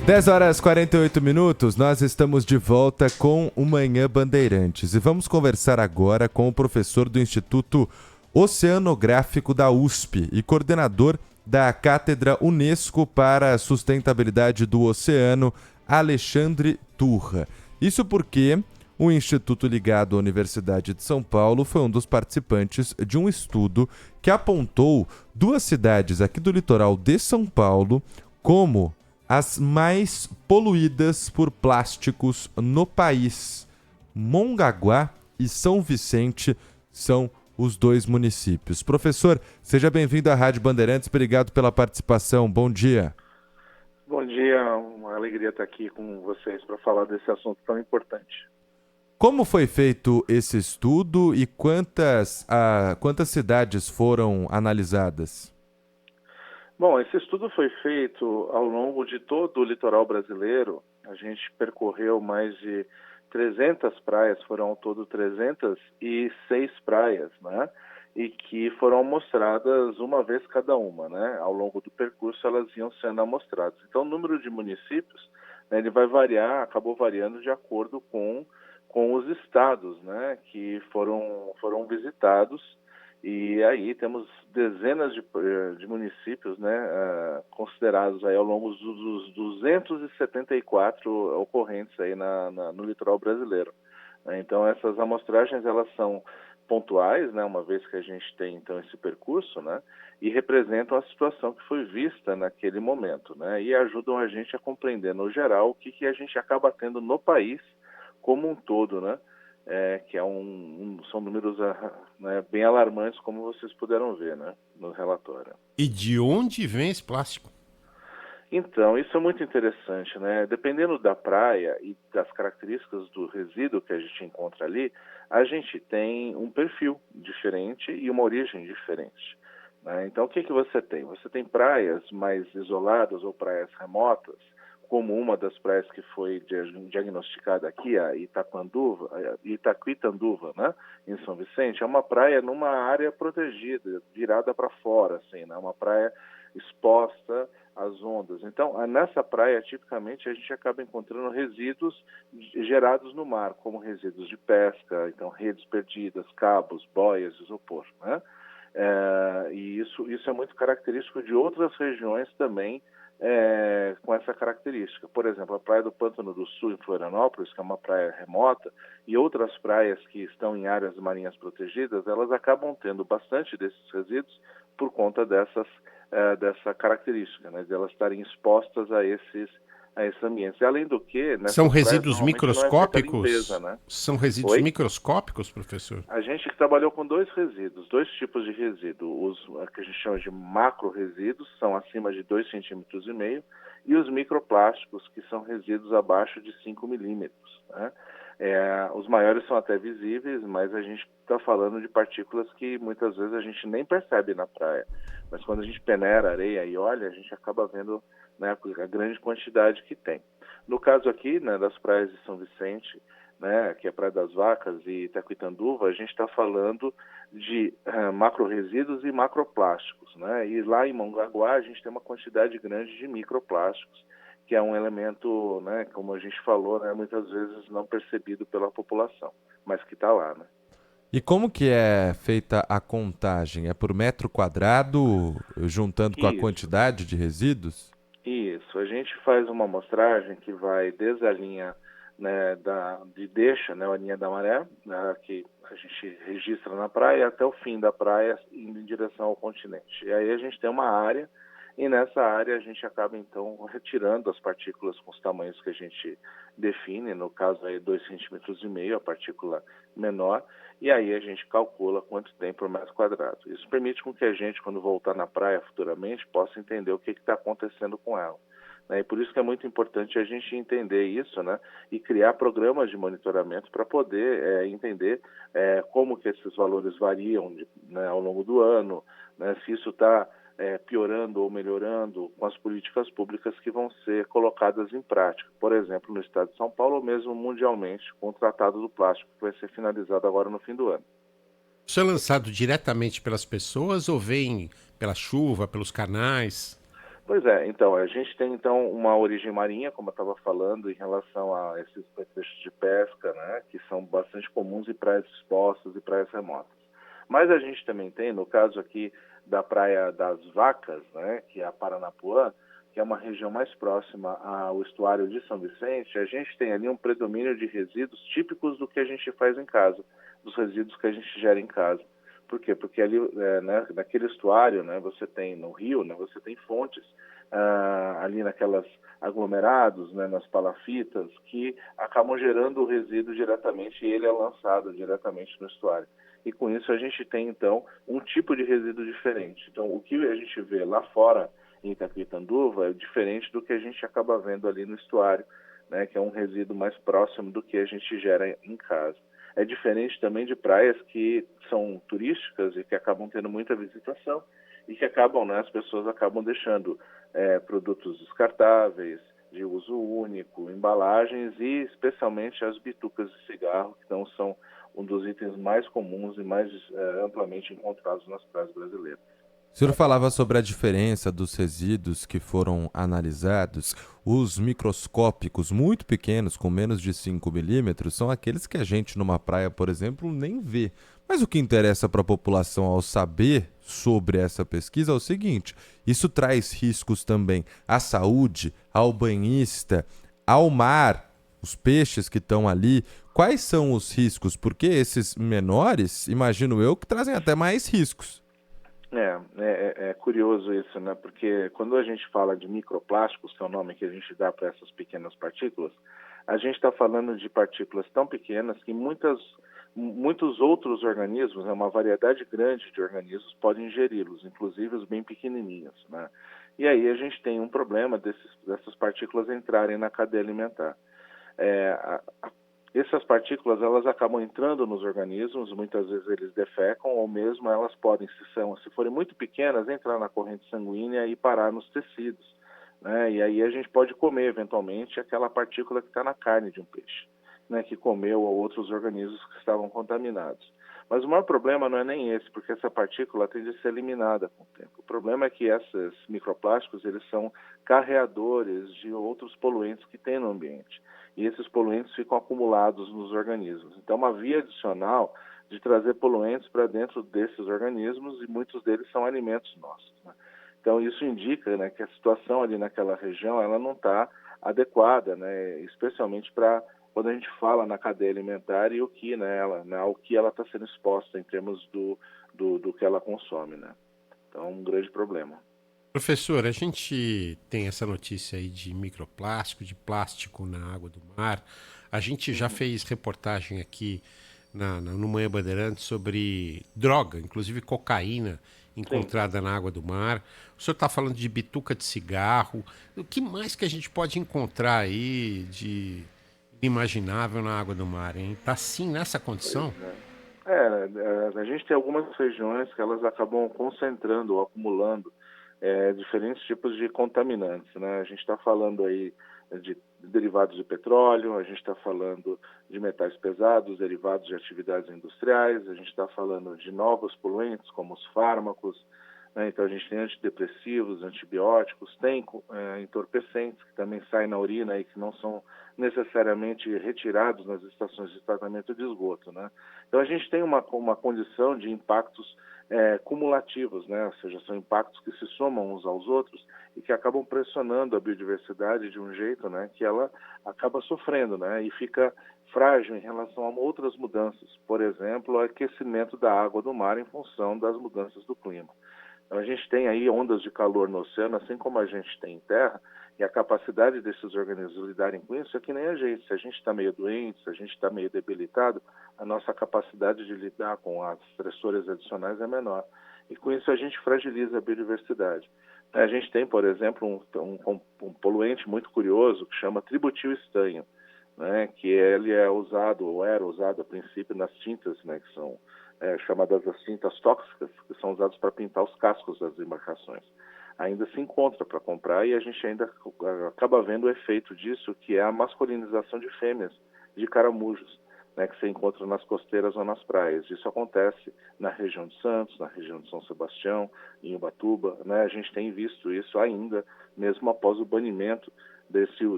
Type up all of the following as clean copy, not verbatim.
10 horas e 48 minutos, nós estamos de volta com o Manhã Bandeirantes e vamos conversar agora com o professor do Instituto Oceanográfico da USP e coordenador da Cátedra Unesco para a Sustentabilidade do Oceano, Alexandre Turra. Isso porque o Instituto ligado à Universidade de São Paulo foi um dos participantes de um estudo que apontou duas cidades aqui do litoral de São Paulo como as mais poluídas por plásticos no país. Mongaguá e São Vicente são os dois municípios. Professor, seja bem-vindo à Rádio Bandeirantes, obrigado pela participação, bom dia. Bom dia, uma alegria estar aqui com vocês para falar desse assunto tão importante. Como foi feito esse estudo e quantas cidades foram analisadas? Bom, esse estudo foi feito ao longo de todo o litoral brasileiro. A gente percorreu mais de 300 praias, foram ao todo 306 praias, né? E que foram amostradas uma vez cada uma, né? Ao longo do percurso elas iam sendo amostradas. Então o número de municípios, né, ele vai variar, acabou variando de acordo com os estados, né, que foram visitados. E aí temos dezenas de municípios, né, considerados aí ao longo dos 274 ocorrentes aí no litoral brasileiro. Então essas amostragens elas são pontuais, né, uma vez que a gente tem então esse percurso, né, e representam a situação que foi vista naquele momento, né, e ajudam a gente a compreender no geral o que a gente acaba tendo no país como um todo, né. Que são números né, bem alarmantes, como vocês puderam ver, né, no relatório. E de onde vem esse plástico? Então, isso é muito interessante, né? Dependendo da praia e das características do resíduo que a gente encontra ali, a gente tem um perfil diferente e uma origem diferente, né? Então, o que você tem? Você tem praias mais isoladas ou praias remotas, como uma das praias que foi diagnosticada aqui, a Itaquitanduva, né, em São Vicente, é uma praia numa área protegida, virada para fora, assim, né, uma praia exposta às ondas. Então, nessa praia, tipicamente, a gente acaba encontrando resíduos gerados no mar, como resíduos de pesca, então redes perdidas, cabos, boias, isopor, né? E isso é muito característico de outras regiões também, com essa característica. Por exemplo, a Praia do Pântano do Sul, em Florianópolis, que é uma praia remota, e outras praias que estão em áreas marinhas protegidas, elas acabam tendo bastante desses resíduos por conta dessa característica, né, de elas estarem expostas a esses ambientes. E, além do que... São resíduos praias, microscópicos? Não é feita limpeza, né? São resíduos Oi? microscópicos, professor? A gente trabalhou com dois tipos de resíduo. Os que a gente chama de macro-resíduos, são acima de 2,5 centímetros, e os microplásticos, que são resíduos abaixo de 5 milímetros, né? Os maiores são até visíveis, mas a gente está falando de partículas que muitas vezes a gente nem percebe na praia. Mas quando a gente peneira a areia e olha, a gente acaba vendo, né, a grande quantidade que tem. No caso aqui, né, das praias de São Vicente, né, que é a Praia das Vacas e Itaquitanduva, a gente está falando de macro-resíduos e macroplásticos, né? E lá em Mongaguá a gente tem uma quantidade grande de microplásticos, que é um elemento, né, como a gente falou, né, muitas vezes não percebido pela população, mas que está lá, né? E como que é feita a contagem? É por metro quadrado, juntando com a quantidade de resíduos? Isso, a gente faz uma amostragem que vai desde a linha, né, né, a linha da maré, né, que a gente registra na praia, até o fim da praia, indo em direção ao continente. E aí a gente tem uma área, e nessa área a gente acaba, então, retirando as partículas com os tamanhos que a gente define, no caso aí 2,5 centímetros, a partícula menor, e aí a gente calcula quanto tem por metro quadrado. Isso permite com que a gente, quando voltar na praia futuramente, possa entender o que está acontecendo com ela. E por isso que é muito importante a gente entender isso, né, e criar programas de monitoramento para poder entender como que esses valores variam, né, ao longo do ano, né, se isso está piorando ou melhorando com as políticas públicas que vão ser colocadas em prática. Por exemplo, no estado de São Paulo, ou mesmo mundialmente, com o Tratado do Plástico, que vai ser finalizado agora no fim do ano. Isso é lançado diretamente pelas pessoas ou vem pela chuva, pelos canais? Pois é, então, a gente tem então uma origem marinha, como eu estava falando, em relação a esses peixes de pesca, né, que são bastante comuns em praias expostas e praias remotas. Mas a gente também tem, no caso aqui da Praia das Vacas, né, que é a Paranapuã, que é uma região mais próxima ao estuário de São Vicente, a gente tem ali um predomínio de resíduos típicos do que a gente faz em casa, dos resíduos que a gente gera em casa. Por quê? Porque ali, né, naquele estuário, né, você tem, no rio, né, você tem fontes, ali naquelas aglomerados, né, nas palafitas, que acabam gerando o resíduo diretamente e ele é lançado diretamente no estuário. E com isso a gente tem, então, um tipo de resíduo diferente. Então, o que a gente vê lá fora, em Itaquaquecetuba, é diferente do que a gente acaba vendo ali no estuário, né, que é um resíduo mais próximo do que a gente gera em casa. É diferente também de praias que são turísticas e que acabam tendo muita visitação e que acabam, né, as pessoas acabam deixando produtos descartáveis, de uso único, embalagens e especialmente as bitucas de cigarro, que não são um dos itens mais comuns e mais amplamente encontrados nas praias brasileiras. O senhor falava sobre a diferença dos resíduos que foram analisados. Os microscópicos muito pequenos, com menos de 5 milímetros, são aqueles que a gente numa praia, por exemplo, nem vê. Mas o que interessa para a população ao saber sobre essa pesquisa é o seguinte: isso traz riscos também à saúde, ao banhista, ao mar, os peixes que estão ali. Quais são os riscos? Porque esses menores, imagino eu, que trazem até mais riscos. É curioso isso, né? Porque quando a gente fala de microplásticos, que é o nome que a gente dá para essas pequenas partículas, a gente está falando de partículas tão pequenas que muitos outros organismos, uma variedade grande de organismos, podem ingeri-los, inclusive os bem pequenininhos, né? E aí a gente tem um problema dessas partículas entrarem na cadeia alimentar. Essas partículas elas acabam entrando nos organismos, muitas vezes eles defecam ou mesmo elas podem, se forem muito pequenas, entrar na corrente sanguínea e parar nos tecidos, né? E aí a gente pode comer eventualmente aquela partícula que está na carne de um peixe, né? Que comeu outros organismos que estavam contaminados. Mas o maior problema não é nem esse, porque essa partícula tende a ser eliminada com o tempo. O problema é que esses microplásticos eles são carreadores de outros poluentes que tem no ambiente. E esses poluentes ficam acumulados nos organismos. Então, uma via adicional de trazer poluentes para dentro desses organismos, e muitos deles são alimentos nossos, né? Então, isso indica, né, que a situação ali naquela região ela não está adequada, né, especialmente para quando a gente fala na cadeia alimentar e o que, né, ao que ela está sendo exposta em termos do que ela consome, né? Então, é um grande problema. Professor, a gente tem essa notícia aí de microplástico, de plástico na água do mar. A gente já fez reportagem aqui no Manhã Bandeirantes sobre droga, inclusive cocaína Sim. encontrada na água do mar. O senhor está falando de bituca de cigarro. O que mais que a gente pode encontrar aí de inimaginável na água do mar, hein? Tá sim nessa Pois condição? é. A gente tem algumas regiões que elas acabam concentrando ou acumulando diferentes tipos de contaminantes, né? A gente está falando aí de derivados de petróleo, a gente está falando de metais pesados, derivados de atividades industriais, a gente está falando de novos poluentes, como os fármacos, né? Então a gente tem antidepressivos, antibióticos, tem entorpecentes que também saem na urina e que não são necessariamente retirados nas estações de tratamento de esgoto, né? Então a gente tem uma condição de impactos cumulativos, né? Ou seja, são impactos que se somam uns aos outros e que acabam pressionando a biodiversidade de um jeito, né, que ela acaba sofrendo, né, e fica frágil em relação a outras mudanças, por exemplo, o aquecimento da água do mar em função das mudanças do clima. Então a gente tem aí ondas de calor no oceano, assim como a gente tem em terra, e a capacidade desses organismos lidarem com isso é que nem a gente. Se a gente está meio doente, se a gente está meio debilitado, a nossa capacidade de lidar com as estressores adicionais é menor. E com isso a gente fragiliza a biodiversidade. A gente tem, por exemplo, um poluente muito curioso que chama tributil estanho, né, que ele é usado, ou era usado a princípio nas tintas, né, que são chamadas as tintas tóxicas, que são usadas para pintar os cascos das embarcações. Ainda se encontra para comprar e a gente ainda acaba vendo o efeito disso, que é a masculinização de fêmeas, de caramujos, né, que você encontra nas costeiras ou nas praias. Isso acontece na região de Santos, na região de São Sebastião, em Ubatuba, né? A gente tem visto isso ainda, mesmo após o banimento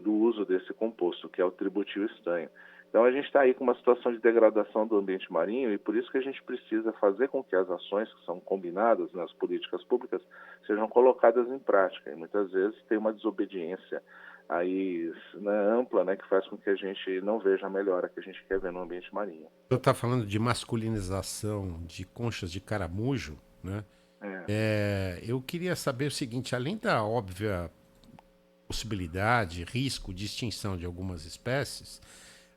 do uso desse composto, que é o tributil estanho. Então a gente está aí com uma situação de degradação do ambiente marinho e por isso que a gente precisa fazer com que as ações que são combinadas nas políticas públicas sejam colocadas em prática. E muitas vezes tem uma desobediência aí, né, ampla, né, que faz com que a gente não veja a melhora que a gente quer ver no ambiente marinho. Você está falando de masculinização de conchas de caramujo, né? É. Eu queria saber o seguinte, além da óbvia possibilidade, risco de extinção de algumas espécies,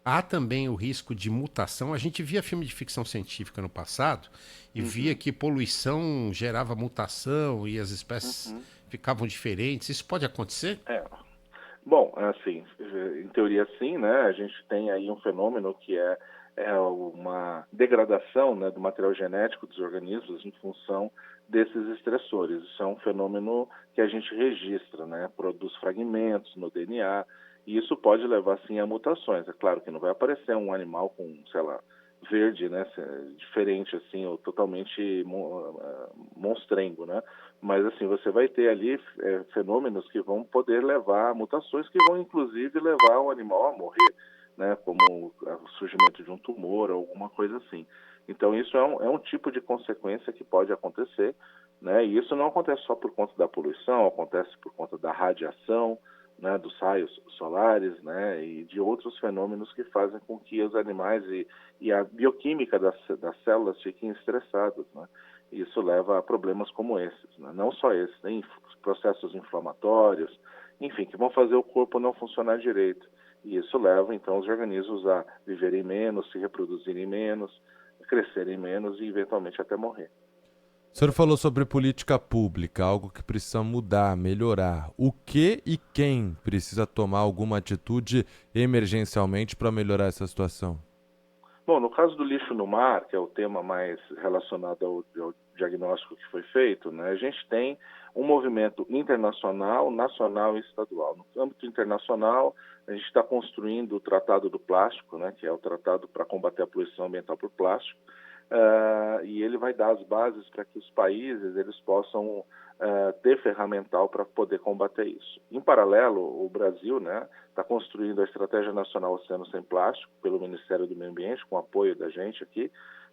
há também o risco de mutação. A gente via filme de ficção científica no passado e via que poluição gerava mutação e as espécies ficavam diferentes. Isso pode acontecer? Bom, assim, em teoria sim, né? A gente tem aí um fenômeno que é uma degradação, né, do material genético dos organismos em função desses estressores. Isso é um fenômeno que a gente registra, né? Produz fragmentos no DNA e isso pode levar sim a mutações. É claro que não vai aparecer um animal com, sei lá, verde, né, diferente assim, ou totalmente monstrengo, né? Mas assim, você vai ter ali fenômenos que vão poder levar a mutações que vão inclusive levar o animal a morrer, né? Como o surgimento de um tumor ou alguma coisa assim. Então isso é um tipo de consequência que pode acontecer, né? E isso não acontece só por conta da poluição, acontece por conta da radiação, né, dos raios solares, né, e de outros fenômenos que fazem com que os animais e a bioquímica das células fiquem estressadas, né? E isso leva a problemas como esses, né? Não só esses, tem processos inflamatórios, enfim, que vão fazer o corpo não funcionar direito. E isso leva, então, os organismos a viverem menos, se reproduzirem menos, crescerem menos e, eventualmente, até morrer. O senhor falou sobre política pública, algo que precisa mudar, melhorar. O que e quem precisa tomar alguma atitude emergencialmente para melhorar essa situação? Bom, no caso do lixo no mar, que é o tema mais relacionado ao diagnóstico que foi feito, né, a gente tem um movimento internacional, nacional e estadual. No âmbito internacional, a gente está construindo o Tratado do Plástico, né, que é o tratado para combater a poluição ambiental por plástico, e ele vai dar as bases para que os países eles possam ter ferramental para poder combater isso. Em paralelo, o Brasil, né, está construindo a Estratégia Nacional Oceano Sem Plástico pelo Ministério do Meio Ambiente, com apoio da gente aqui,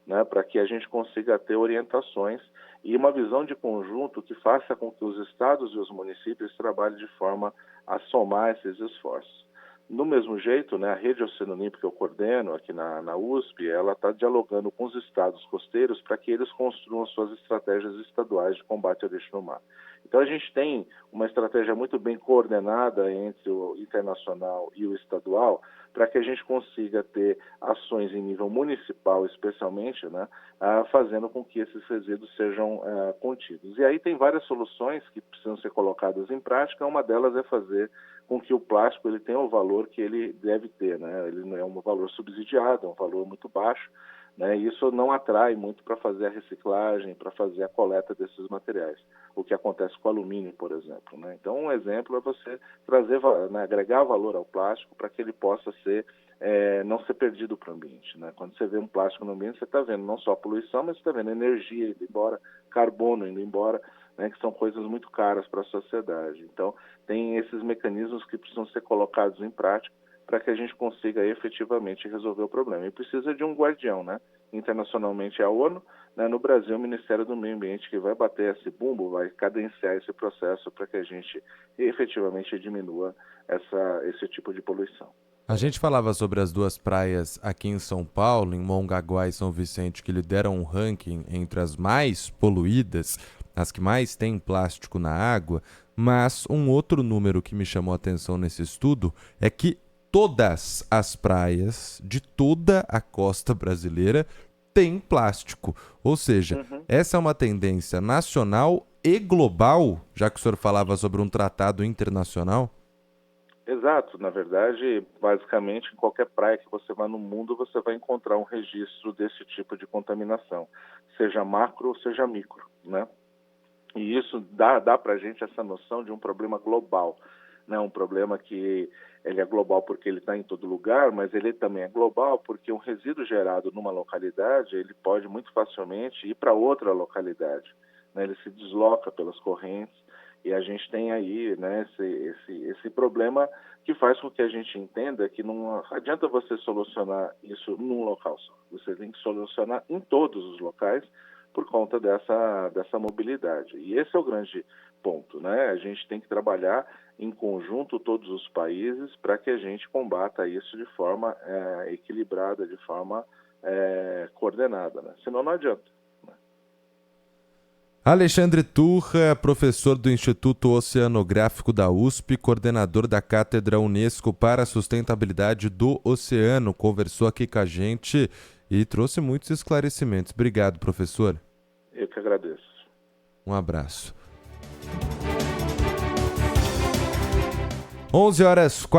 né, para que a gente consiga ter orientações e uma visão de conjunto que faça com que os estados e os municípios trabalhem de forma a somar esses esforços. Do mesmo jeito, né, a Rede Oceano Limpo que eu coordeno aqui na USP, ela está dialogando com os estados costeiros para que eles construam suas estratégias estaduais de combate ao lixo no mar. Então a gente tem uma estratégia muito bem coordenada entre o internacional e o estadual para que a gente consiga ter ações em nível municipal, especialmente, né, fazendo com que esses resíduos sejam contidos. E aí tem várias soluções que precisam ser colocadas em prática. Uma delas é fazer com que o plástico ele tenha o valor que ele deve ter, né? Ele não é um valor subsidiado, é um valor muito baixo, né? E isso não atrai muito para fazer a reciclagem, para fazer a coleta desses materiais. O que acontece com o alumínio, por exemplo, né? Então, um exemplo é você trazer, né, agregar valor ao plástico para que ele possa ser não ser perdido para o ambiente, né? Quando você vê um plástico no ambiente, você está vendo não só a poluição, mas você está vendo energia indo embora, carbono indo embora, né, que são coisas muito caras para a sociedade. Então, tem esses mecanismos que precisam ser colocados em prática para que a gente consiga efetivamente resolver o problema. E precisa de um guardião, né? Internacionalmente é a ONU, né? No Brasil o Ministério do Meio Ambiente que vai bater esse bumbo, vai cadenciar esse processo para que a gente efetivamente diminua esse tipo de poluição. A gente falava sobre as duas praias aqui em São Paulo, em Mongaguá e São Vicente, que lideram um ranking entre as mais poluídas, as que mais têm plástico na água, mas um outro número que me chamou a atenção nesse estudo é que todas as praias de toda a costa brasileira têm plástico. Ou seja, essa é uma tendência nacional e global, já que o senhor falava sobre um tratado internacional? Exato, na verdade, basicamente, em qualquer praia que você vá no mundo, você vai encontrar um registro desse tipo de contaminação, seja macro ou seja micro, né? E isso dá para a gente essa noção de um problema global, né, um problema que ele é global porque ele está em todo lugar, mas ele também é global porque um resíduo gerado numa localidade, ele pode muito facilmente ir para outra localidade, né, ele se desloca pelas correntes, e a gente tem aí, né, esse problema que faz com que a gente entenda que não adianta você solucionar isso num local só. Você tem que solucionar em todos os locais por conta dessa mobilidade. E esse é o grande ponto, né? A gente tem que trabalhar em conjunto todos os países para que a gente combata isso de forma equilibrada, de forma coordenada, né? Senão não adianta. Alexandre Turra, professor do Instituto Oceanográfico da USP, coordenador da Cátedra Unesco para a Sustentabilidade do Oceano, conversou aqui com a gente e trouxe muitos esclarecimentos. Obrigado, professor. Eu que agradeço. Um abraço. 11h04.